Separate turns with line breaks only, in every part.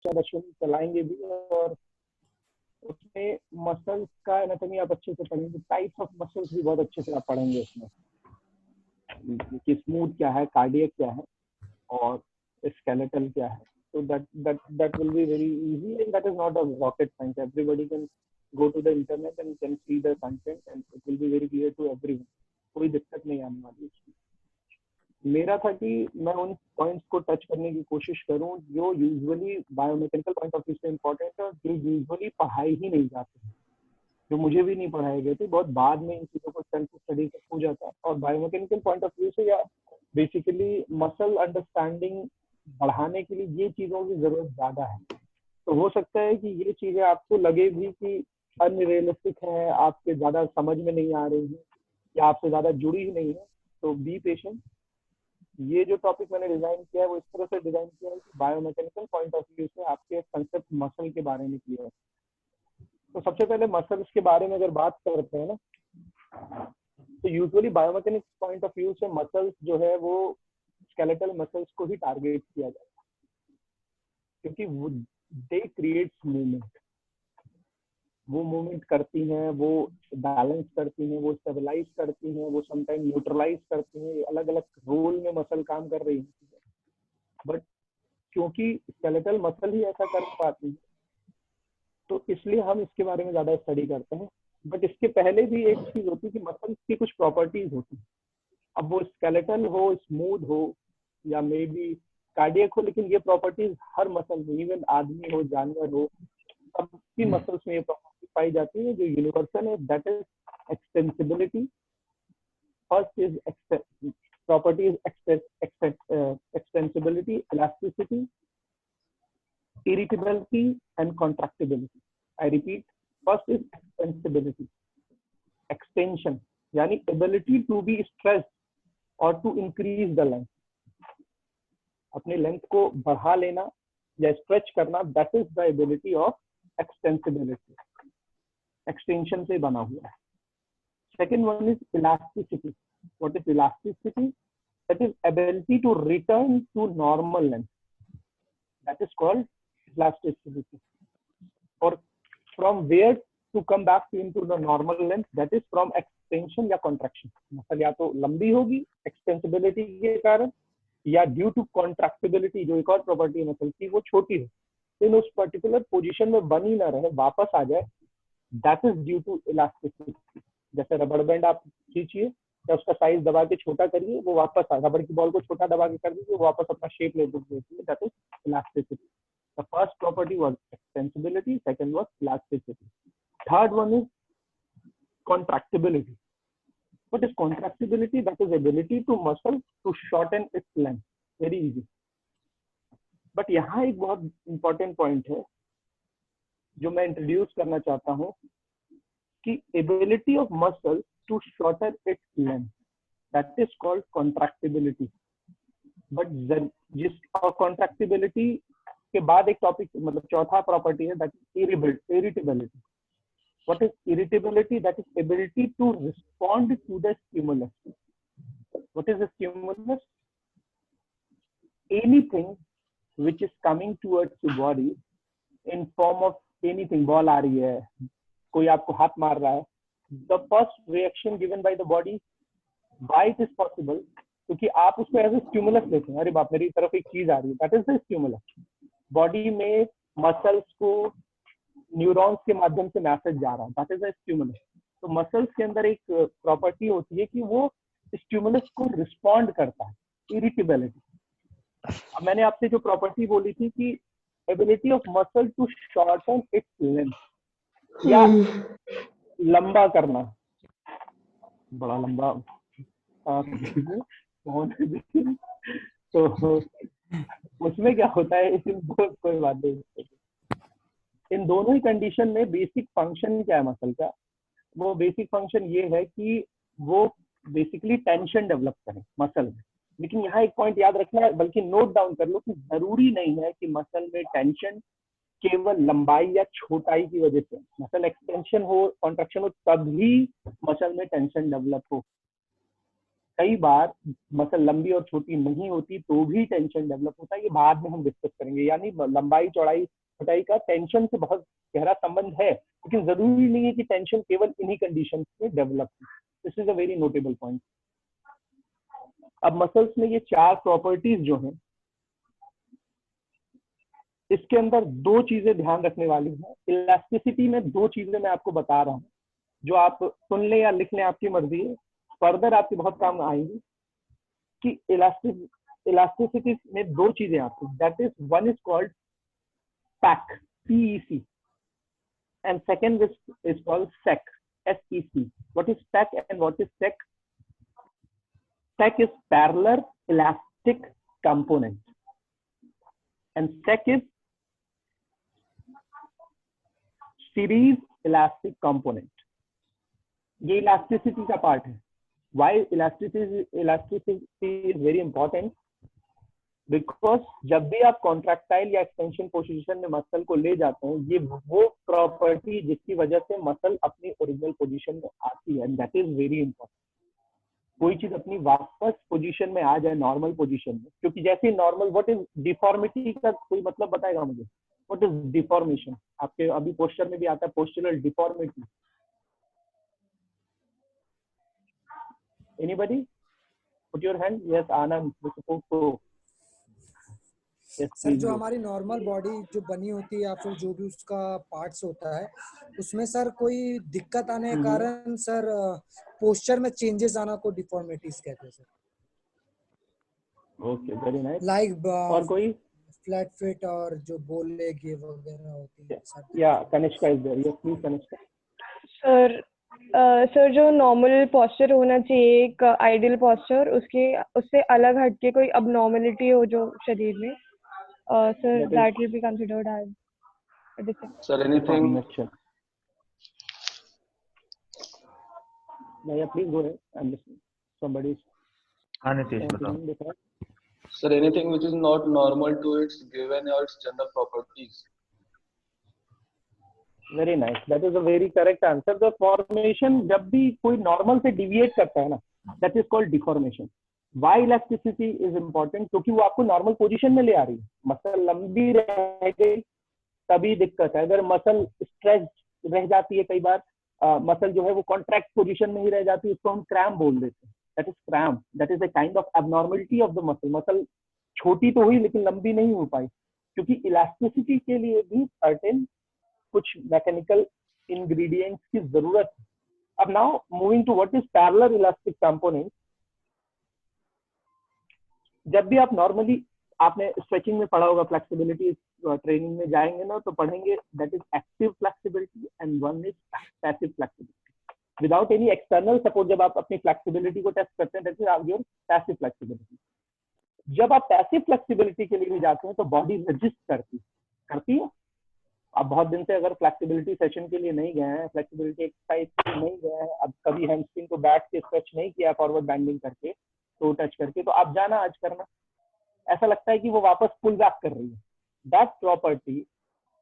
शायद अश्विनी चलाएंगे भी, और उसमें मसल्स का एनाटॉमी आप अच्छे से पढ़ेंगे, टाइप्स ऑफ मसल्स भी बहुत अच्छे से आप पढ़ेंगे उसमें, कि स्मूथ क्या है, कार्डियक क्या है, और स्केलेटल क्या है. So that will be very easy, and that is not a rocket science. Everybody can go to the internet and can see the content, and it will be very clear to everyone. कोई दिक्कत नहीं आने वाली इसमें. मेरा था कि मैं उन पॉइंट्स को टच करने की कोशिश करूं जो usually biomechanical point of view से इम्पोर्टेंट है, और जो यूजुअली पढ़ाई ही नहीं जाते हैं, जो मुझे भी नहीं पढ़ाए गए थे. बहुत बाद में इन चीज़ों को सेल्फ स्टडी हो जाता है. और बायोमेकेनिकल पॉइंट ऑफ व्यू से या बेसिकली मसल अंडरस्टैंडिंग बढ़ाने के लिए ये चीज़ों की ज़रूरत ज़्यादा है. तो हो सकता है कि ये चीज़ें आपको लगे भी कि अनरियलिस्टिक है, आपके ज़्यादा समझ में नहीं आ रही है, या आपसे ज़्यादा जुड़ी ही नहीं है. तो बी पेशेंट. ये जो टॉपिक मैंने डिजाइन किया है वो इस तरह से डिजाइन किया है कि बायोमेकेनिकल पॉइंट ऑफ व्यू से आपके कंसेप्ट मसल के बारे में क्लियर है. तो सबसे पहले मसल्स के बारे में अगर बात करते हैं ना, तो usually biomechanics point of view से मसल्स जो है वो स्केलेटल मसल्स को ही टारगेट किया जाता है, क्योंकि दे क्रिएट्स मूवमेंट. वो मूवमेंट करती हैं, वो बैलेंस करती हैं, वो स्टेबलाइज करती हैं, वो समटाइम न्यूट्रलाइज करती हैं. अलग अलग रोल में मसल काम कर रही है. बट क्योंकि स्केलेटल मसल ही ऐसा कर पाती है, तो इसलिए हम इसके बारे में ज्यादा स्टडी करते हैं. बट इसके पहले भी एक चीज होती है कि मसल की कुछ प्रॉपर्टीज होती है. अब वो स्केलेटल हो, स्मूथ हो, या मे बी कार्डियक हो, लेकिन ये प्रॉपर्टीज हर मसल में, इवन आदमी हो, जानवर हो, सबकी मसल्स में ये प्रॉपर्टी पाई जाती है जो यूनिवर्सल है. That is extensibility. First is property is extensibility, elasticity, irritability and contractibility. I repeat, first is extensibility. Extension यानी ability to be stretched or to increase the length. अपने लेंथ को बढ़ा लेना या स्ट्रेच करना, that is the ability of extensibility. Extension से बना हुआ है. Second one is elasticity. What is elasticity? That is ability to return to normal length. That is called elasticity. Or from where to come back into the normal length, that is from extension या contraction. Muscle या तो लंबी होगी extensibility के कारण, या due to contractibility जो एक और प्रॉपर्टी है मसल की, वो छोटी हो, लेकिन उस पर्टिकुलर पोजीशन में बन ही ना रहे, वापस आ जाए. That is due to elasticity. जैसे रबड़ बैंड आप खींचिए या उसका साइज दबा के छोटा करिए, वो वापस आ, रबड़ की बॉल को छोटा दबा के कर दीजिए, वो वापस अपना शेप ले देती है. That is elasticity. The first property was extensibility, second was elasticity. Third one is contractibility. What is contractibility? That is ability to muscle to shorten its length. Very easy. But यहाँ एक बहुत important point है जो मैं introduce करना चाहता हूँ, कि ability of muscle to shorten its length, that is called contractibility. But जिस contractibility के बाद एक topic, मतलब चौथा property है, that is irritability. What is irritability? That is ability to respond to the stimulus. What is the stimulus? Anything which is coming towards the body in form of anything. Ball आ रही है, कोई आपको हाथ मार रहा है. The first reaction given by the body, why it is possible? क्योंकि आप उसको एज ए स्टिमुलस लेते हैं. अरे बाप, मेरी तरफ एक चीज आ रही है. That is the stimulus. Body में मसल्स को न्यूरॉन्स के माध्यम से मैसेज जा रहा है. That is a stimulus. तो मसल्स के अंदर एक प्रॉपर्टी होती है कि वो स्टिमुलस को रिस्पॉन्ड करता है. इरिटेबिलिटी. अब मैंने आपसे जो प्रॉपर्टी बोली थी कि ability of muscle to shorten its length, या लंबा करना, बड़ा लंबा तो उसमें क्या होता है, कोई बात नहीं. इन दोनों ही कंडीशन में बेसिक फंक्शन क्या है मसल का? वो बेसिक फंक्शन ये है कि वो बेसिकली टेंशन डेवलप करें मसल में. लेकिन यहाँ एक पॉइंट याद रखना है, बल्कि नोट डाउन कर लो, कि जरूरी नहीं है कि मसल में टेंशन केवल लंबाई या छोटाई की वजह से, मसल एक्सटेंशन हो, कॉन्ट्रैक्शन हो, तभी मसल में टेंशन डेवलप हो. कई बार मसल लंबी और छोटी नहीं होती तो भी टेंशन डेवलप होता है, ये बाद में हम डिस्कस करेंगे। यानी लंबाई चौड़ाई छोटाई का टेंशन से बहुत गहरा संबंध है, लेकिन जरूरी नहीं है कि टेंशन केवल इन्हीं कंडीशन में डेवलप हो। This is a very notable point. अब मसल्स में ये 4 प्रॉपर्टीज जो हैं, इसके अंदर 2 चीजें ध्यान रखने वाली हैं। इलास्टिसिटी में 2 चीजें मैं आपको बता रहा हूँ, जो आप सुन लें या लिख लें, आपकी मर्जी है, फर्दर आपके बहुत काम आएंगी। कि इलास्टिसिटी में 2 चीजें आती हैं, that is one is called pack, PEC, and second is called SEC, SEC. What is SEC and what is SEC? SEC is parallel elastic component and SEC is series elastic component. ये elasticity का part है। Why elasticity is very important? Because जब भी आप contractile या extension position में muscle को ले जाते हैं, ये वो प्रॉपर्टी जिसकी वजह से मसल अपनी ओरिजिनल पोजीशन में आती है, and that is very important. कोई चीज अपनी वापस पोजीशन में आ जाए नॉर्मल पोजीशन में, क्योंकि जैसे नॉर्मल, व्हाट इज डिफॉर्मिटी का कोई मतलब बताएगा मुझे? What is deformation? आपके अभी पोस्चर में भी आता है postural deformity. Anybody put your hand? Yes Anand,
sir जो हमारी नॉर्मल बॉडी जो बनी होती है या फिर जो भी उसका पार्ट्स होता है, उसमें सर कोई दिक्कत आने के कारण सर पोस्चर में चेंजेस आना को डिफॉर्मिटीज कहते हैं sir.
Okay, very nice.
Like
और कोई
फ्लैट फिट और जो बोल लेग ये वगैरह होती है सर।
या Kanishka is there? Yes please Kanishka.
Sir जो नॉर्मल पोस्चर होना चाहिए, एक आइडियल पोस्चर, उससे अलग हटके कोई अबनॉर्मलिटी हो जो शरीर में, sir that will be considered as a defect.
Sir anything?
या please go ahead, I am listening. Somebody
Nitish बताओ।
Sir, anything which is not normal to its given or its general properties.
Very nice. That is a very correct answer. The formation जब भी कोई normal से deviate करता है ना, that is called deformation. Why elasticity is important? क्योंकि वो आपको नॉर्मल पोजीशन में ले आ रही है। मसल लंबी रह गई तभी दिक्कत है। अगर मसल स्ट्रेच रह जाती है, कई बार मसल जो है वो कॉन्ट्रैक्ट पोजीशन में ही रह जाती है, उसको हम क्रैम्प बोल देते हैं। That is cramp. That is a kind of abnormality of the muscle. Muscle छोटी तो हुई लेकिन लंबी नहीं हो पाई, क्योंकि इलास्टिसिटी के लिए भी सर्टेन कुछ मैकेनिकल इंग्रेडिएंट्स की जरूरत है। अब now moving to what is parallel elastic component. जब भी आप नॉर्मली, आपने स्ट्रेचिंग में पढ़ा होगा, फ्लेक्सिबिलिटी ट्रेनिंग में जाएंगे ना तो पढ़ेंगे, that is active flexibility and one is passive flexibility. Without any external support जब आप अपनी फ्लेक्सिबिलिटी को टेस्ट करते हैं, that is your passive flexibility. जब आप पैसिव फ्लेक्सिबिलिटी के लिए भी जाते हैं तो बॉडी रजिस्ट करती है। आप बहुत दिन से अगर फ्लेक्सिबिलिटी सेशन के लिए नहीं गए हैं, फ्लेक्सिबिलिटी एक्सरसाइज के लिए नहीं गए हैं, अब कभी हैमस्ट्रिंग को बैठ के स्ट्रेच नहीं किया फॉरवर्ड बेंडिंग करके, तो टच करके, तो आप जाना आज करना, ऐसा लगता है कि वो वापस पुल बैक कर रही है। That property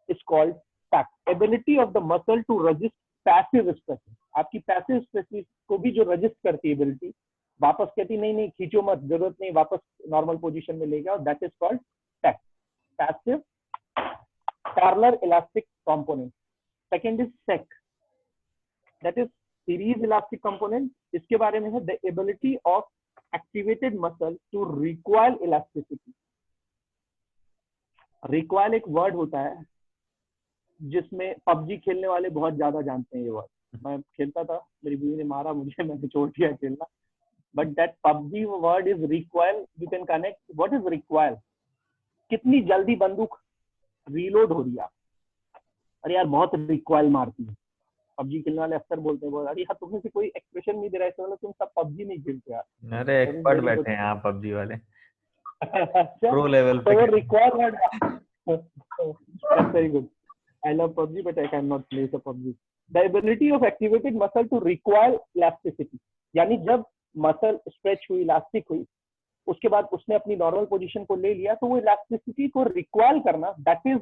is called PEC, ability of the muscle to resist passive stress. आपकी पैसिव स्ट्रेस को भी जो रजिस्ट करती है एबिलिटी, वापस कहती नहीं नहीं खींचो मत, जरूरत नहीं, वापस नॉर्मल पोजीशन में ले जाओ, that is called PEC, passive parallel elastic component. Second is SEC, that is series elastic component. इसके बारे में है the ability of activated muscle to recoil elasticity. Recoil एक वर्ड होता है जिसमें पबजी खेलने वाले बहुत ज्यादा जानते हैं ये वर्ड। मैं खेलता था, मेरी बीवी ने मारा मुझे, मैंने छोड़ दिया खेलना। But that PUBG word is recoil. You can connect what is recoil, कितनी जल्दी बंदूक रीलोड हो रही है। अरे यार बहुत रिक्वायल मारती है पबजी खेलने वाले, अक्सर बोलते हैं, अरे यार तुम्हें से कोई एक्सप्रेशन नहीं दे रहा है, तुम सब पबजी नहीं खेलते यार।
अरे एक्सपर्ट बैठे हैं यहाँ पबजी वाले।
अच्छा,
प्रो लेवल
पे। Recoil word, that's very good. I love PUBG, but I cannot play the PUBG. The ability of activated muscle to require elasticity, यानी जब मसल स्ट्रेच हुई, इलास्टिक हुई, उसके बाद उसने अपनी नॉर्मल पोजीशन को ले लिया, तो वो इलास्टिसिटी को रिक्वायर करना, that is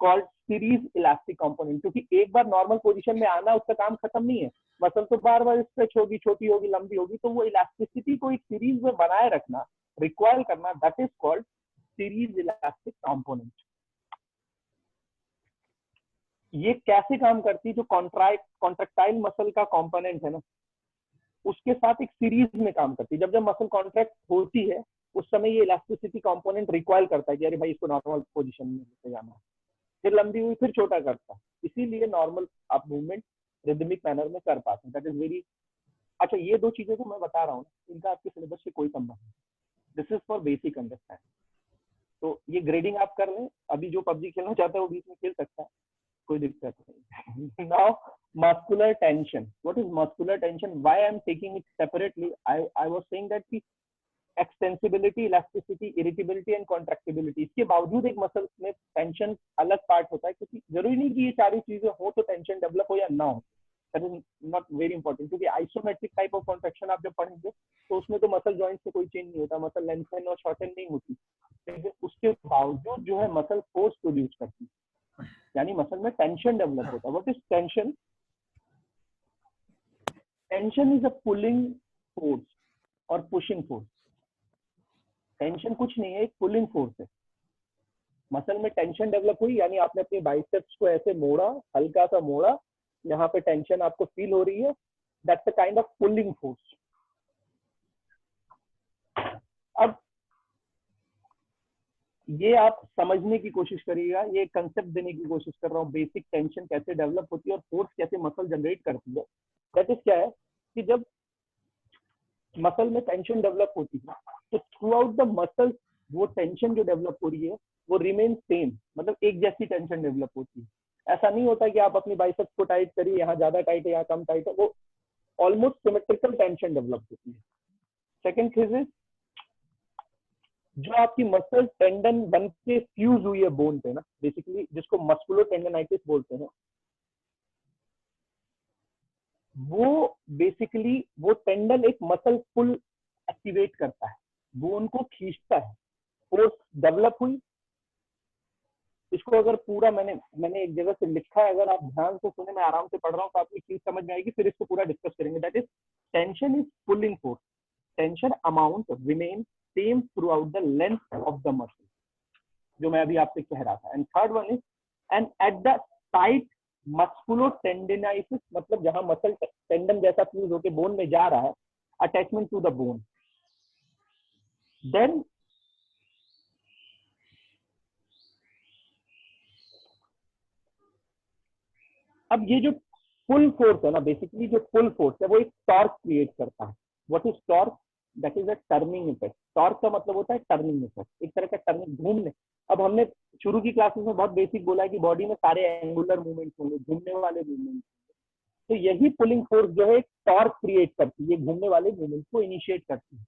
called series elastic component, क्योंकि एक बार नॉर्मल पोजीशन में आना उसका काम खत्म नहीं है, मसल तो बार बार स्ट्रेच होगी, छोटी होगी, लंबी होगी, तो वो इलास्टिसिटी को एक सीरीज में बनाए रखना, रिक्वायर करना, that is called series elastic component. ये कैसे काम करती है? जो कॉन्ट्रैक्टाइल मसल का कंपोनेंट है ना, उसके साथ एक सीरीज में काम करती है। जब जब मसल कॉन्ट्रैक्ट होती है उस समय ये इलास्टिसिटी कंपोनेंट रिक्वायर करता है कि अरे भाई इसको नॉर्मल पोजीशन में लेके जाना है, फिर लंबी हुई फिर छोटा करता है, इसीलिए नॉर्मल आप मूवमेंट रिदमिक मैनर में कर पाते हैं। दैट इज वेरी अच्छा। ये दो चीजें जो मैं बता रहा हूँ इनका आपके सिलेबस से कोई संबंध नहीं, this is for basic understand. तो ये ग्रेडिंग आप कर लें, अभी जो पबजी खेलना चाहता है वो बीच में खेल सकता है, कोई दिक्कत नहीं। Now muscular tension, what is muscular tension, why I am taking it separately? I was saying that कि extensibility, elasticity, irritability and contractibility, इसके बावजूद एक मसल में टेंशन अलग पार्ट होता है, क्योंकि जरूरी नहीं कि ये सारी चीजें हो तो टेंशन डेवलप हो या ना हो, that is not very important. क्योंकि आइसोमेट्रिक टाइप ऑफ कॉन्ट्रैक्शन आप जब पढ़ेंगे तो उसमें तो मसल जॉइंट से कोई चेंज नहीं होता, मसल लेंथन और शॉर्टन नहीं होती, लेकिन उसके बावजूद जो है मसल फोर्स प्रोड्यूस करती है, यानी मसल में टेंशन डेवलप होता है। What is tension? Tension is a pulling force और पुशिंग फोर्स। टेंशन कुछ नहीं है, एक पुलिंग फोर्स है। मसल में टेंशन डेवलप हुई यानी आपने अपने बाइसेप्स को ऐसे मोड़ा, हल्का सा मोड़ा, यहाँ पे टेंशन आपको फील हो रही है, that's a kind of pulling force. अब ये आप समझने की कोशिश करिएगा, ये कंसेप्ट देने की कोशिश कर रहा हूँ, बेसिक टेंशन कैसे डेवलप होती है और फोर्स कैसे मसल जनरेट करती है। दैट इज क्या है कि जब मसल में टेंशन डेवलप होती है तो थ्रू आउट द मसल वो टेंशन जो डेवलप हो रही है वो रिमेन सेम, मतलब एक जैसी टेंशन डेवलप होती है। ऐसा नहीं होता कि आप अपनी बाइसेप्स को टाइट करिए, यहाँ ज्यादा टाइट है यहाँ कम टाइट है, वो ऑलमोस्ट सिमेट्रिकल टेंशन डेवलप होती है। सेकेंड चीज इज जो आपकी मसल टेंडन बन के फ्यूज हुई है बोन पे ना, बेसिकली जिसको मस्कुलो टेंडनाइटिस बोलते हैं, वो बेसिकली वो टेंडन एक मसल पुल एक्टिवेट करता है, बोन को खींचता है, फोर्स डेवलप हुई। इसको अगर पूरा मैंने एक जगह से लिखा है, अगर आप ध्यान से सुने, मैं आराम से पढ़ रहा हूँ तो आपको चीज समझ में आएगी, फिर इसको पूरा डिस्कस करेंगे। That is tension is pulling force, tension amount remain same throughout the length of the muscle, जो मैं अभी आपसे कह रहा था। And third one is end at the site musculo tendinitis, मतलब जहां मसल टेंडन जैसा फ्यूज होकर बोन में जा रहा है, attachment to the bone. Then अब ये जो पुल फोर्स है ना, बेसिकली जो पुल फोर्स है वो एक टॉर्क क्रिएट करता है। What is torque? That is a turning effect. Torque का मतलब होता है टर्निंग इफेक्ट, एक तरह का टर्निंग, घूमने। अब हमने शुरू की क्लासेस में बहुत बेसिक बोला है कि बॉडी में सारे एंगुलर मूवमेंट्स होंगे, घूमने वाले मूवमेंट, तो यही पुलिंग फोर्स जो है टॉर्क क्रिएट करती है, ये घूमने वाले मूवमेंट को इनिशिएट करती है।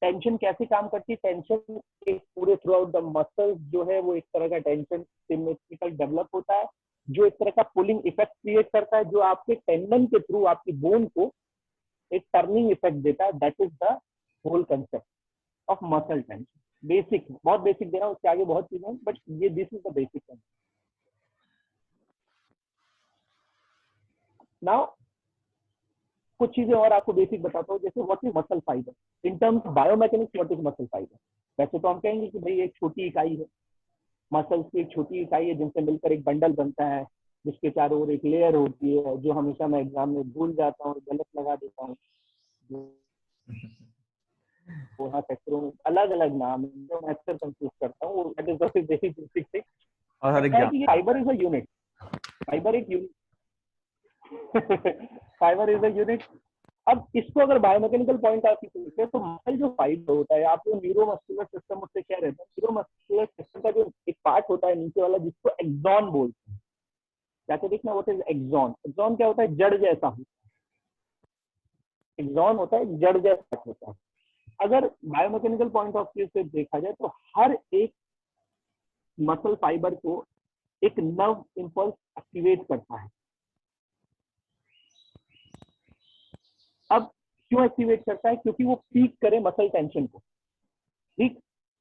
टेंशन कैसे काम करती है? टेंशन एक पूरे थ्रू आउट द मसल जो है वो एक तरह का टेंशन सिमेट्रिकल डेवलप होता है, जो एक तरह का पुलिंग इफेक्ट क्रिएट करता है, जो आपके टेंडन के थ्रू आपकी बोन को एक टर्निंग इफेक्ट देता है। That is the whole concept of muscle tension. Basic, बहुत बेसिक दे रहा हूँ, उसके आगे बहुत चीजें हैं, बट ये this is the basic concept. Now कुछ चीजें और आपको बेसिक बताता हूँ, जैसे what is muscle fibre in terms biomechanics. What is muscle fibre? वैसे तो हम कहेंगे कि भाई एक छोटी इकाई है, मसल्स की एक छोटी इकाई है जिनसे मिलकर एक बंडल बनता है, जिसके चारों ओर एक लेयर होती है, जो हमेशा मैं एग्जाम में भूल जाता हूँ, गलत लगा देता हूँ। वहाँ सेक्टरों में अलग अलग नाम है, जो मैं अक्सर कंफ्यूज करता हूँ। That is the basic thing.
और हर exam
fibre is a unit, fibre एक unit fibre is a unit. अब इसको अगर बायोमैकेनिकल पॉइंट आप देखें तो मसल जो फाइबर होता है, आप लोग न्यूरोमस्कुलर सिस्टम उससे क्या रहता है, न्यूरोमस्कुलर सिस्टम का जो एक पार्ट होता है नीचे वाला, जिसको एक्सॉन बोलते हैं। जाके देखना व्हाट इज एक्सॉन। एक्सॉन क्या होता है? जड़ जैसा होता है। एक्सॉन होता है जड़ जैसा होता है। अगर बायोमैकेनिकल पॉइंट ऑफ व्यू से देखा जाए तो हर एक मसल फाइबर को एक नर्व इंपल्स एक्टिवेट करता है। अब क्यों एक्टिवेट करता है? क्योंकि वो पीक करे मसल टेंशन को। ठीक,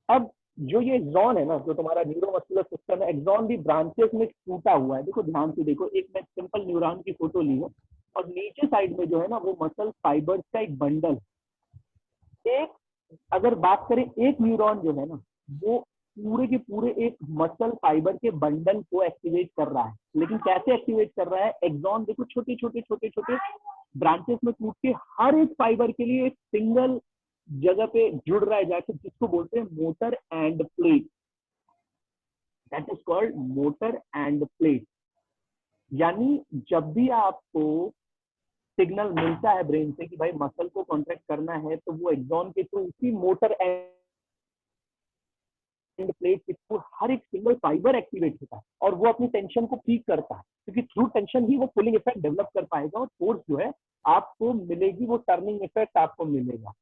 अब जो ये एक्सॉन है ना, जो तुम्हारा न्यूरोमस्कुलर सिस्टम है, एक्सॉन भी ब्रांचेस में टूटा हुआ है। देखो ध्यान से देखो, एक मैं सिंपल न्यूरॉन की फोटो ली है और नीचे साइड में जो है ना वो मसल फाइबर्स का एक बंडल। एक अगर बात करें, एक न्यूरॉन जो है ना वो पूरे के पूरे एक मसल फाइबर के बंडल को एक्टिवेट कर रहा है। लेकिन कैसे एक्टिवेट कर रहा है? एक्सॉन देखो छोटे छोटे छोटे छोटे ब्रांचेस में टूट के हर एक फाइबर के लिए एक सिंगल जगह पे जुड़ रहा है जाके, जिसको बोलते हैं motor end plate. That is called motor end plate. यानी जब भी आपको सिग्नल मिलता है ब्रेन से कि भाई मसल को कॉन्ट्रैक्ट करना है, तो वो एक्सॉन के थ्रू उसी मोटर एंड प्लेट के थ्रू हर एक सिंगल फाइबर एक्टिवेट होता है और वो अपनी टेंशन को पीक करता है, क्योंकि थ्रू टेंशन ही वो पुलिंग इफेक्ट डेवलप कर पाएगा और फोर्स जो है आपको मिलेगी, वो टर्निंग इफेक्ट आपको मिलेगा।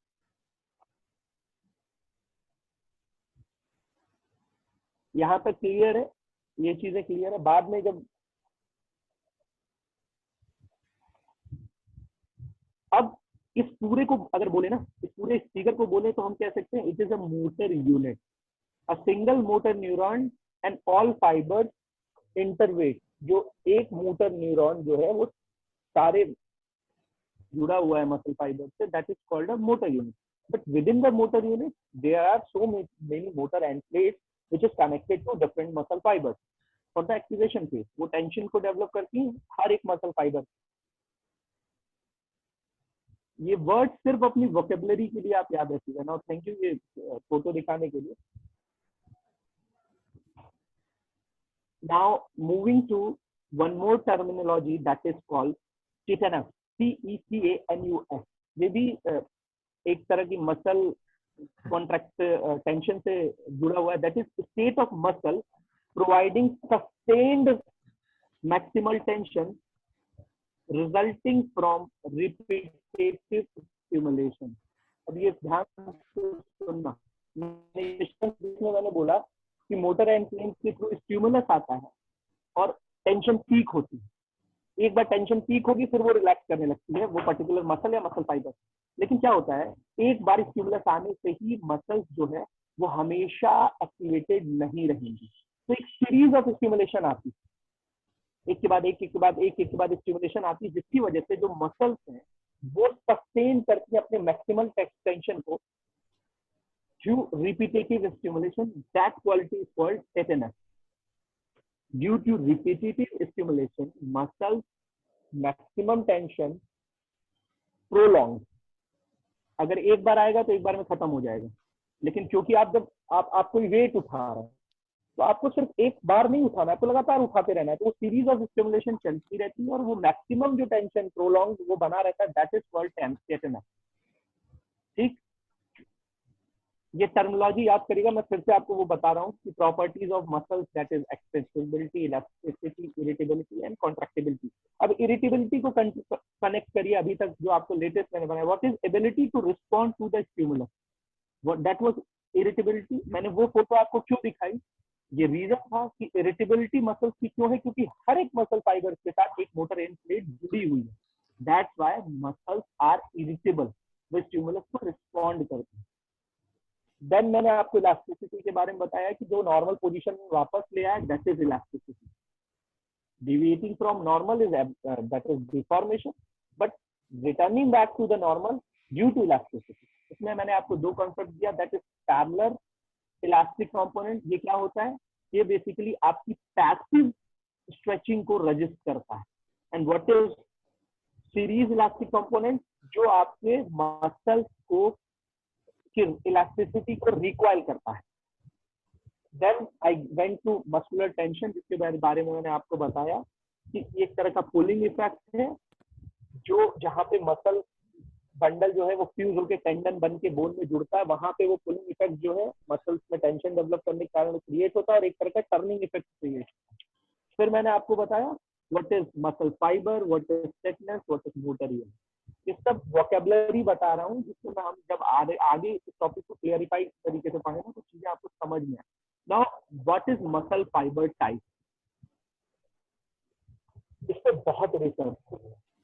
यहाँ तक क्लियर है? ये चीजें क्लियर है? बाद में जब अब इस पूरे को अगर बोले ना, इस पूरे फिगर को बोले तो हम कह सकते हैं it is a motor unit, a single motor neuron and all fibres innervate. जो एक मोटर न्यूरॉन जो है वो सारे जुड़ा हुआ है मसल फाइबर से, that is called a motor unit. But within the motor unit there are so many motor end plates which is connected to different muscle fibres for the activation phase. वो tension को develop करती है हर एक muscle fibre. ये word सिर्फ अपनी vocabulary के लिए आप याद रखिएगा ना। थैंक यू ये फोटो दिखाने के लिए। Now moving to one more terminology that is called tetanus, TECANUS। ये भी एक तरह की मसल कॉन्ट्रैक्ट टेंशन से जुड़ा हुआ है। That is state of muscle providing sustained maximal tension resulting from repetitive stimulation. अब ये ध्यान से सुनना, मैंने बोला कि मोटर एंड प्लेन्स के थ्रू स्टिमुलस आता है और टेंशन पीक होती है। एक बार टेंशन पीक होगी फिर वो रिलैक्स करने लगती है, वो पर्टिकुलर मसल या मसल फाइबर। लेकिन क्या होता है, एक बार स्टिमुलस आने से ही मसल्स जो है वो हमेशा एक्टिवेटेड नहीं रहेंगी। तो एक सीरीज ऑफ स्टिमुलेशन आती है, एक के बाद एक, एक के बाद एक, एक के बाद स्टिमुलेशन आती है, जिसकी वजह से जो मसल्स हैं वो सस्टेन करती है अपने मैक्सिमल टेंशन को through repetitive stimulation. That quality is called tetanus. Due to repetitive stimulation, muscles maximum tension prolonged. अगर एक बार आएगा तो एक बार में खत्म हो जाएगा, लेकिन क्योंकि आप जब आप कोई वेट उठा रहे हैं तो आपको सिर्फ एक बार नहीं उठाना है, आपको लगातार उठाते रहना है। तो वो सीरीज ऑफ स्टिमुलेशन चलती रहती है और वो मैक्सिमम जो टेंशन प्रोलॉन्ग वो बना रहता है, दैट इज कॉल्ड टेटनस। ठीक, ये टर्मिनोलॉजी याद करिएगा। मैं फिर से आपको वो बता रहा हूँ कि properties of muscles, that is extensibility, elasticity, irritability and contractibility. अब इरिटेबिलिटी को कनेक्ट करिए अभी तक जो आपको लेटेस्ट मैंने बनाया। What is ability to respond to the stimulus, that was irritability. मैंने वो फोटो आपको क्यों दिखाई, ये रीजन था कि इरिटेबिलिटी मसल्स की क्यों है, क्योंकि हर एक मसल फाइबर के साथ एक मोटर एंड प्लेट जुड़ी हुई है। That's why muscles are irritable, वो स्टिमुलस को रिस्पॉन्ड करते हैं। देन मैंने आपको इलास्टिसिटी के बारे में बताया कि जो नॉर्मल पोजीशन में वापस ले आए, that is elasticity. deviating from normal is that is deformation, but returning back to the normal due to elasticity। इसमें मैंने आपको दो कॉन्सेप्ट दिया, that is parallel elastic component. ये क्या होता है, ये बेसिकली आपकी पैसिव स्ट्रेचिंग को रजिस्ट करता है। And what is series elastic component, जो आपके मसल्स को की इलास्टिसिटी को रिक्वाइल करता है। Then I went to muscular tension, जिसके बारे में मैंने आपको बताया कि एक तरह का पुलिंग इफेक्ट है, जो जहाँ पे मसल बंडल जो है वो फ्यूज होकर टेंडन बन के बोन में जुड़ता है, वहां पे वो पुलिंग इफेक्ट जो है मसल्स में टेंशन डेवलप करने के कारण क्रिएट होता है और एक तरह का टर्निंग इफेक्ट क्रिएट होता है। फिर मैंने आपको बताया what is muscle fibre, what is tetanus, what is motor unit. ये सब वोकेबलरी बता रहा हूँ, जिसमें हम जब आगे इस टॉपिक को क्लियरिफाई तरीके से पढ़ेंगे तो चीजें आपको समझ में आए। Now what is muscle fibre type, इस पे बहुत रिसर्च,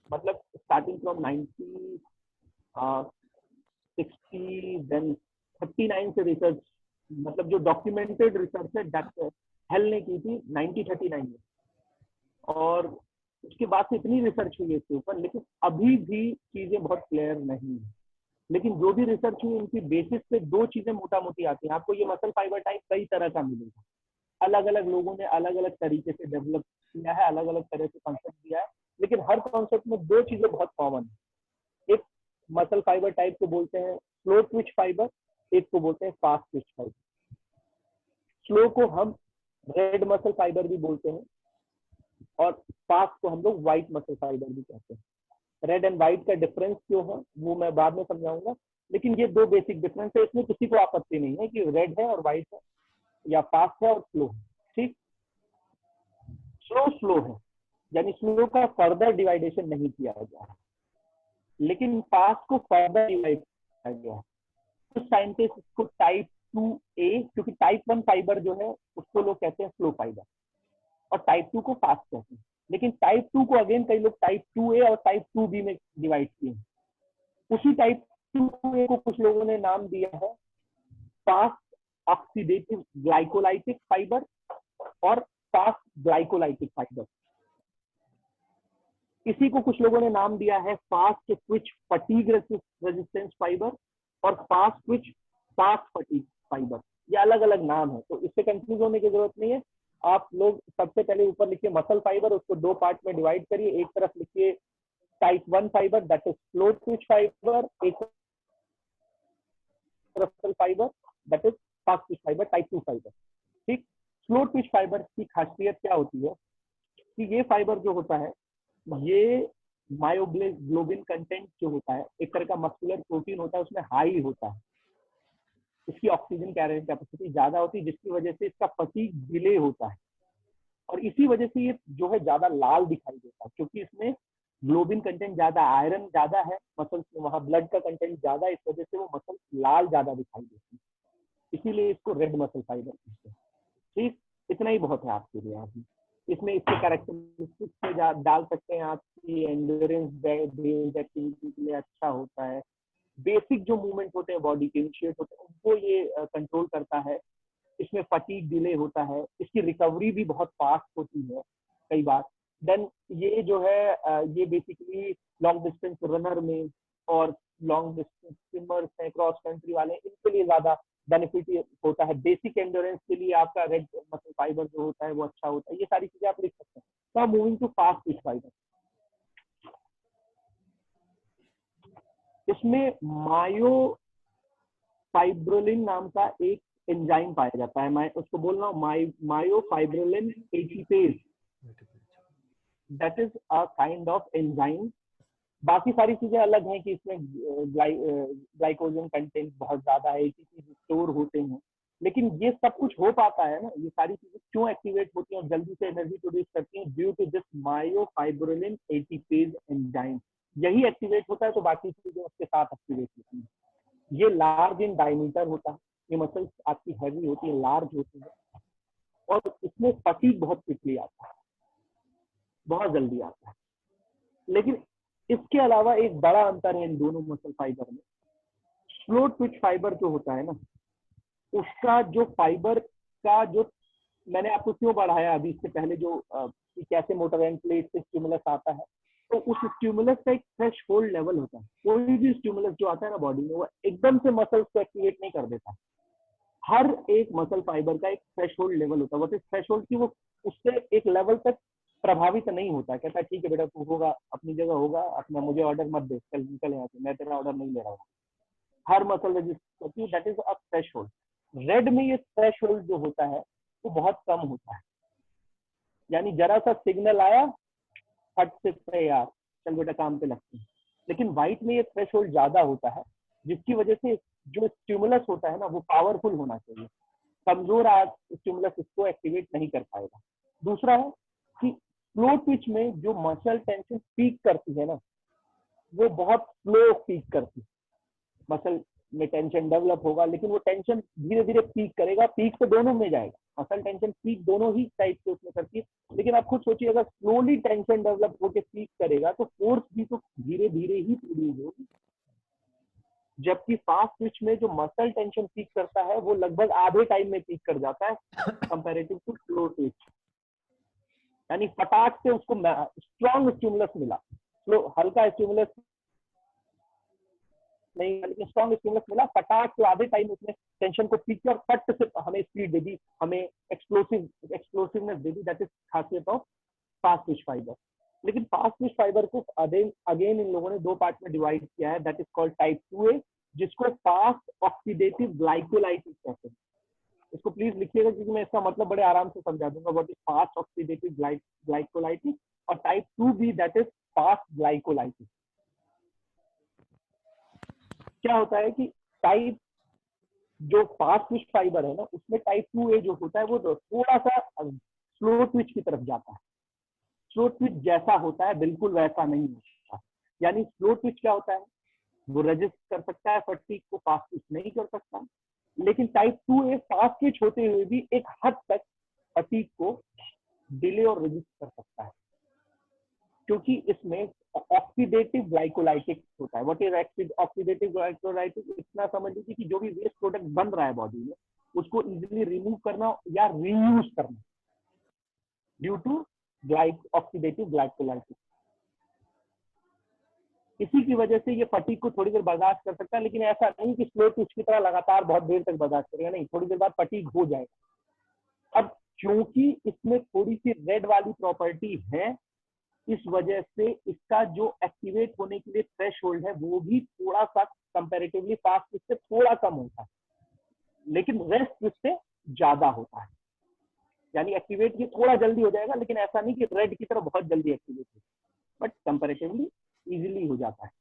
मतलब स्टार्टिंग फ्रॉम 1960 देन 39 से रिसर्च मतलब जो डॉक्यूमेंटेड रिसर्च है डॉक्टर हेल ने की थी 1939 में, और उसके बाद से इतनी रिसर्च हुई है इसके ऊपर, लेकिन अभी भी चीजें बहुत क्लियर नहीं है। लेकिन जो भी रिसर्च हुई उनकी बेसिस पे दो चीजें मोटा मोटी आती हैं। आपको ये मसल फाइबर टाइप कई तरह का मिलेगा, अलग अलग लोगों ने अलग अलग तरीके से डेवलप किया है, अलग अलग तरह से कॉन्सेप्ट दिया है, लेकिन हर कॉन्सेप्ट में दो चीजें बहुत कॉमन है। एक मसल फाइबर टाइप को बोलते हैं स्लो ट्विच फाइबर, एक को बोलते हैं फास्ट ट्विच फाइबर। स्लो को हम रेड मसल फाइबर भी बोलते हैं और फास्ट को हम लोग व्हाइट मसल फाइबर भी कहते हैं। रेड एंड व्हाइट का डिफरेंस क्यों है वो मैं बाद में समझाऊंगा, लेकिन ये दो बेसिक डिफरेंस है, इसमें किसी को आपत्ति नहीं है कि रेड है और व्हाइट है, या फास्ट है और स्लो है। ठीक, स्लो है, यानी स्लो का फर्दर डिवाइडेशन नहीं किया गया है, लेकिन फास्ट को फर्दर डिवाइड किया गया है। कुछ साइंटिस्ट इसको टाइप 2A, क्योंकि टाइप 1 फाइबर जो है उसको लोग कहते हैं स्लो फाइबर, और टाइप 2 को फास्ट कहते हैं। लेकिन टाइप 2 को अगेन कई लोग टाइप 2A और टाइप 2B में डिवाइड किए हैं। उसी टाइप 2A को कुछ लोगों ने नाम दिया है फास्ट ऑक्सीडेटिव ग्लाइकोलाइटिक फाइबर और फास्ट ग्लाइकोलाइटिक फाइबर। इसी को कुछ लोगों ने नाम दिया है fast twitch fatigue resistance fibre और fast twitch fast fatigue fibre. ये अलग अलग नाम है, तो इससे कंफ्यूज होने की जरूरत नहीं है। आप लोग सबसे पहले ऊपर लिखिए मसल फाइबर, उसको दो पार्ट में डिवाइड करिए। एक तरफ लिखिए type 1 fibre that is slow Twitch fibre, एक तरफ fibre that is fast twitch fibre, type 2 fibre. ठीक, स्लो ट्विच फाइबर की खासियत क्या होती है कि ये फाइबर जो होता है ये मायोग्लोबिन कंटेंट जो होता है, एक तरह का मस्कुलर प्रोटीन होता है, उसमें हाई होता है। इसकी ऑक्सीजन कैरियर कैपेसिटी ज्यादा होती है, जिसकी वजह से इसका फटीग डिले होता है, और इसी वजह से ये जो है ज्यादा लाल दिखाई देता है, क्योंकि इसमें ग्लोबिन कंटेंट ज्यादा, आयरन ज्यादा है मसल्स में, वहां ब्लड का कंटेंट ज्यादा है, इस वजह से वो मसल लाल ज्यादा दिखाई देती है, इसीलिए इसको रेड मसल फाइबर कहते हैं। ठीक, इतना ही बहुत है आपके लिए। आप इसमें इसके कैरेक्टरिस्टिक्स में डाल सकते हैं, आपकी एंड्योरेंस बेस्ड एक्टिविटी के लिए अच्छा होता है, बेसिक जो मूवमेंट होते हैं बॉडी के इनिशिएट होते हैं उनको ये कंट्रोल करता है। इसमें फटीग डिले होता है, इसकी रिकवरी भी बहुत फास्ट होती है कई बार। देन ये जो है ये बेसिकली लॉन्ग डिस्टेंस रनर में और लॉन्ग डिस्टेंस स्विमर्स हैं, क्रॉस कंट्री वाले, इनके लिए ज्यादा बेनिफिट होता है। बेसिक एंड्योरेंस के लिए आपका रेड मसल फाइबर जो होता है वो अच्छा होता है। ये सारी चीजें आप लिख सकते हैं। तो moving to fast twitch fibre, इसमें मायोफाइब्रोलिन नाम का एक एंजाइम पाया जाता है। मैं उसको बोल रहा हूँ myofibrillar ATPase, that is a kind of enzyme. बाकी सारी चीजें अलग हैं कि इसमें ग्लाइकोजन कंटेंट बहुत ज्यादा है, एटीपी स्टोर होते हैं, लेकिन ये सब कुछ हो पाता है ना, ये सारी चीजें क्यों एक्टिवेट होती हैं और जल्दी से एनर्जी प्रोड्यूस करती हैं, due to this myofibrillar ATPase enzyme. यही एक्टिवेट होता है तो बाकी चीजें उसके साथ एक्टिवेट होती हैं। ये लार्ज इन डायमीटर होता है, ये मसल्स आपकी हैवी होती है, लार्ज होती है, और इसमें फटीग बहुत क्विकली आता है, बहुत जल्दी आता है। लेकिन इसके अलावा एक बड़ा अंतर है इन दोनों मसल फाइबर में। स्लो ट्विच फाइबर जो होता है ना, उसका जो फाइबर का जो मैंने आपको क्यों बढ़ाया अभी इससे पहले, जो कैसे मोटर एंड प्लेट से स्टिमुलस आता है, तो उस स्टिमुलस का एक थ्रेश होल्ड लेवल होता है। कोई भी स्टिमुलस जो आता है ना बॉडी में, वो एकदम से मसल्स को एक्टिवेट नहीं कर देता। हर एक मसल फाइबर का एक थ्रेश होल्ड लेवल होता है। वो थ्रेश होल्ड की वो उससे एक लेवल तक प्रभावित नहीं होता। कहता है ठीक है बेटा तू होगा अपनी जगह होगा, अपना मुझे ऑर्डर मत दे, चल निकल यहाँ से, मैं तेरा ऑर्डर नहीं ले रहा हूँ। हर मसल रजिस्टर होती है, that is a threshold. Red में ये थ्रेश होल्ड जो होता है वो बहुत कम होता है, यानी जरा सा सिग्नल आया फट से तैयार, चल बेटा काम पे लगते हैं। लेकिन व्हाइट में ये थ्रेश होल्ड ज्यादा होता है, जिसकी वजह से जो स्टिमुलस होता है ना वो पावरफुल होना चाहिए। कमजोर स्टिमुलस इसको एक्टिवेट नहीं कर पाएगा। दूसरा है कि स्लो ट्विच में जो मसल टेंशन पीक करती है ना, वो बहुत स्लो पीक करती है। मसल में टेंशन डेवलप होगा, लेकिन वो टेंशन धीरे धीरे पीक करेगा, पीक तो दोनों में जाएगा, मसल टेंशन पीक दोनों ही टाइप से उसमें करती है। लेकिन आप खुद सोचिए, अगर स्लोली टेंशन डेवलप होकर पीक करेगा तो फोर्स भी तो धीरे धीरे ही प्रोड्यूस होगी। जबकि फास्ट ट्विच में जो मसल टेंशन पीक करता है वो लगभग आधे टाइम में पीक कर जाता है कंपैरेटिव टू स्लो ट्विच। यानी फटाक से उसको स्ट्रॉन्ग स्टिमुलस मिला, स्लो हल्का स्टिमुलस नहीं, लेकिन स्ट्रॉन्ग स्टिमुलस मिला, फटाक से आधे टाइम उसने टेंशन को पीक कर फट से हमें स्पीड दे दी, हमें explosiveness they the. That is खासियत ऑफ फास्ट ट्विच फाइबर। लेकिन फास्ट ट्विच फाइबर को अगेन इन लोगों ने दो पार्ट में डिवाइड किया है, that is called type 2A, जिसको फास्ट ऑक्सीडेटिव ग्लाइकोलाइटिस कहते हैं। इसको प्लीज लिखिएगा क्योंकि मैं इसका मतलब बड़े आराम से समझा दूंगा। What is fast oxidative glycolytic और type 2B that is fast glycolytic. क्या होता है कि टाइप जो फास्ट ट्विच फाइबर है ना, उसमें टाइप 2A जो होता है वो थोड़ा सा स्लो ट्विच की तरफ जाता है। स्लो ट्विच जैसा होता है बिल्कुल वैसा नहीं होता। यानी स्लो ट्विच क्या होता है, वो रेजिस्ट कर सकता है फटीग को, फास्ट ट्विच नहीं कर सकता। लेकिन टाइप 2A फास्ट ट्विच होते हुए भी एक हद तक फटीग को डिले और रेजिस्ट कर सकता है, क्योंकि इसमें ऑक्सीडेटिव ग्लाइकोलाइटिक होता है। What is oxidative glycolytic? इतना समझ लीजिए कि जो भी वेस्ट प्रोडक्ट बन रहा है बॉडी में उसको इजीली रिमूव करना या रीयूज करना ड्यू टू ऑक्सीडेटिव ग्लाइकोलाइटिस। इसी की वजह से ये फटीग को थोड़ी देर बर्दाश्त कर सकता है, लेकिन ऐसा नहीं कि स्लो ट्विच की तरह लगातार बहुत देर तक बर्दाश्त करेगा, नहीं, थोड़ी देर बाद फटीग हो जाएगा। अब क्योंकि इसमें थोड़ी सी रेड वाली प्रॉपर्टी है, इस वजह से इसका जो एक्टिवेट होने के लिए थ्रेशोल्ड है वो भी थोड़ा सा कंपैरेटिवली फास्ट ट्विच से थोड़ा कम होता है, लेकिन रेस्ट ट्विच से ज्यादा होता है। यानी एक्टिवेट ये थोड़ा जल्दी हो जाएगा, लेकिन ऐसा नहीं कि रेड की तरह बहुत जल्दी एक्टिवेट हो, बट कंपैरेटिवली इजीली हो जाता है।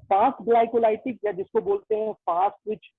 फास्ट ग्लाइकोलाइटिक या जिसको बोलते हैं फास्ट ट्विच